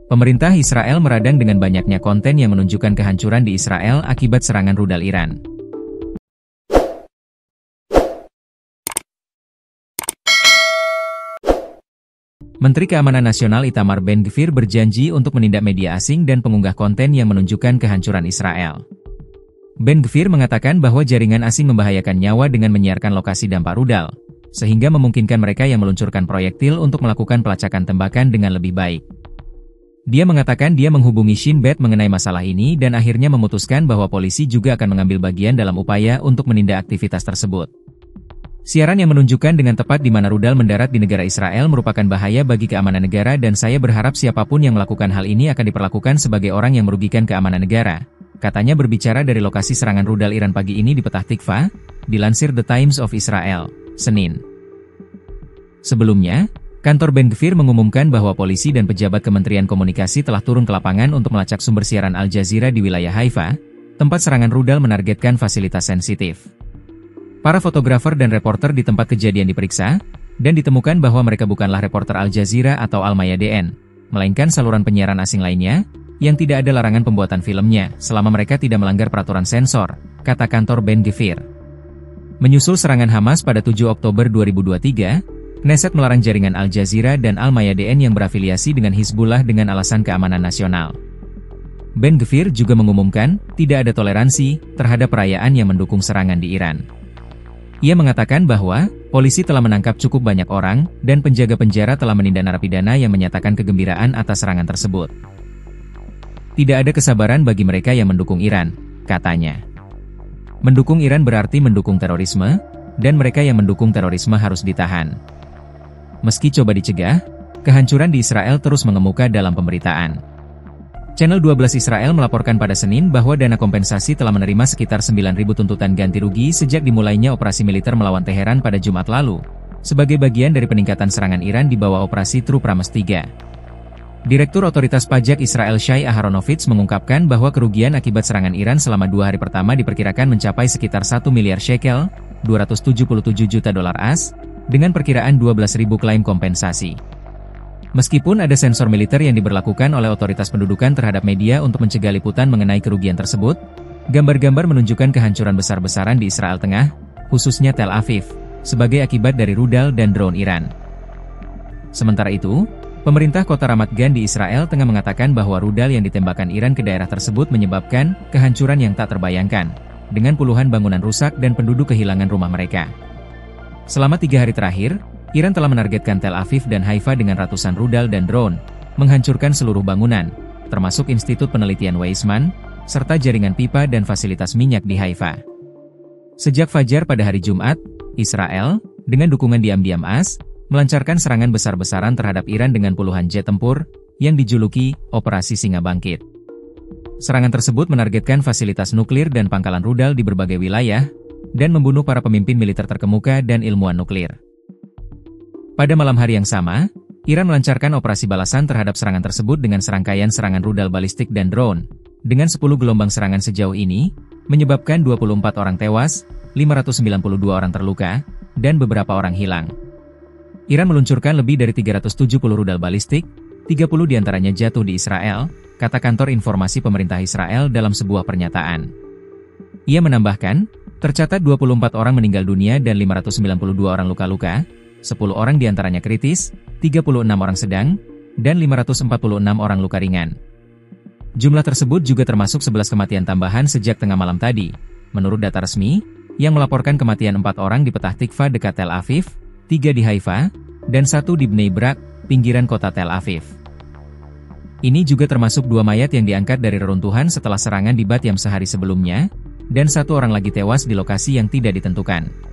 Pemerintah Israel meradang dengan banyaknya konten yang menunjukkan kehancuran di Israel akibat serangan rudal Iran. Menteri Keamanan Nasional Itamar Ben-Gvir berjanji untuk menindak media asing dan pengunggah konten yang menunjukkan kehancuran Israel. Ben-Gvir mengatakan bahwa jaringan asing membahayakan nyawa dengan menyiarkan lokasi dampak rudal, sehingga memungkinkan mereka yang meluncurkan proyektil untuk melakukan pelacakan tembakan dengan lebih baik. Dia mengatakan dia menghubungi Shin Bet mengenai masalah ini dan akhirnya memutuskan bahwa polisi juga akan mengambil bagian dalam upaya untuk menindak aktivitas tersebut. Siaran yang menunjukkan dengan tepat di mana rudal mendarat di negara Israel merupakan bahaya bagi keamanan negara dan saya berharap siapapun yang melakukan hal ini akan diperlakukan sebagai orang yang merugikan keamanan negara, katanya berbicara dari lokasi serangan rudal Iran pagi ini di Petah Tikva, dilansir The Times of Israel, Senin. Sebelumnya, kantor Ben-Gvir mengumumkan bahwa polisi dan pejabat Kementerian Komunikasi telah turun ke lapangan untuk melacak sumber siaran Al Jazeera di wilayah Haifa, tempat serangan rudal menargetkan fasilitas sensitif. Para fotografer dan reporter di tempat kejadian diperiksa, dan ditemukan bahwa mereka bukanlah reporter Al Jazeera atau Al Mayadeen, melainkan saluran penyiaran asing lainnya, yang tidak ada larangan pembuatan filmnya, selama mereka tidak melanggar peraturan sensor, kata kantor Ben-Gvir. Menyusul serangan Hamas pada 7 Oktober 2023, Knesset melarang jaringan Al Jazeera dan Al Mayadeen yang berafiliasi dengan Hizbullah dengan alasan keamanan nasional. Ben-Gvir juga mengumumkan, tidak ada toleransi terhadap perayaan yang mendukung serangan di Iran. Ia mengatakan bahwa, polisi telah menangkap cukup banyak orang, dan penjaga penjara telah menindak narapidana yang menyatakan kegembiraan atas serangan tersebut. Tidak ada kesabaran bagi mereka yang mendukung Iran, katanya. Mendukung Iran berarti mendukung terorisme, dan mereka yang mendukung terorisme harus ditahan. Meski coba dicegah, kehancuran di Israel terus mengemuka dalam pemberitaan. Channel 12 Israel melaporkan pada Senin bahwa dana kompensasi telah menerima sekitar 9.000 tuntutan ganti rugi sejak dimulainya operasi militer melawan Teheran pada Jumat lalu, sebagai bagian dari peningkatan serangan Iran di bawah operasi True Promise 3. Direktur Otoritas Pajak Israel Shai Aharonovitz mengungkapkan bahwa kerugian akibat serangan Iran selama 2 hari pertama diperkirakan mencapai sekitar 1 miliar shekel, $277 juta AS, dengan perkiraan 12.000 klaim kompensasi. Meskipun ada sensor militer yang diberlakukan oleh otoritas pendudukan terhadap media untuk mencegah liputan mengenai kerugian tersebut, gambar-gambar menunjukkan kehancuran besar-besaran di Israel Tengah, khususnya Tel Aviv, sebagai akibat dari rudal dan drone Iran. Sementara itu, pemerintah kota Ramat Gan di Israel Tengah mengatakan bahwa rudal yang ditembakkan Iran ke daerah tersebut menyebabkan kehancuran yang tak terbayangkan, dengan puluhan bangunan rusak dan penduduk kehilangan rumah mereka. Selama 3 hari terakhir, Iran telah menargetkan Tel Aviv dan Haifa dengan ratusan rudal dan drone, menghancurkan seluruh bangunan, termasuk Institut Penelitian Weizmann, serta jaringan pipa dan fasilitas minyak di Haifa. Sejak fajar pada hari Jumat, Israel, dengan dukungan diam-diam AS, melancarkan serangan besar-besaran terhadap Iran dengan puluhan jet tempur, yang dijuluki Operasi Singa Bangkit. Serangan tersebut menargetkan fasilitas nuklir dan pangkalan rudal di berbagai wilayah, dan membunuh para pemimpin militer terkemuka dan ilmuwan nuklir. Pada malam hari yang sama, Iran melancarkan operasi balasan terhadap serangan tersebut dengan serangkaian serangan rudal balistik dan drone. Dengan 10 gelombang serangan sejauh ini, menyebabkan 24 orang tewas, 592 orang terluka, dan beberapa orang hilang. Iran meluncurkan lebih dari 370 rudal balistik, 30 diantaranya jatuh di Israel, kata kantor informasi pemerintah Israel dalam sebuah pernyataan. Ia menambahkan, tercatat 24 orang meninggal dunia dan 592 orang luka-luka, 10 orang diantaranya kritis, 36 orang sedang, dan 546 orang luka ringan. Jumlah tersebut juga termasuk 11 kematian tambahan sejak tengah malam tadi, menurut data resmi, yang melaporkan kematian 4 orang di Petah Tikva dekat Tel Aviv, 3 di Haifa, dan 1 di Bnei Brak, pinggiran kota Tel Aviv. Ini juga termasuk 2 mayat yang diangkat dari reruntuhan setelah serangan di Bat Yam sehari sebelumnya, dan 1 orang lagi tewas di lokasi yang tidak ditentukan.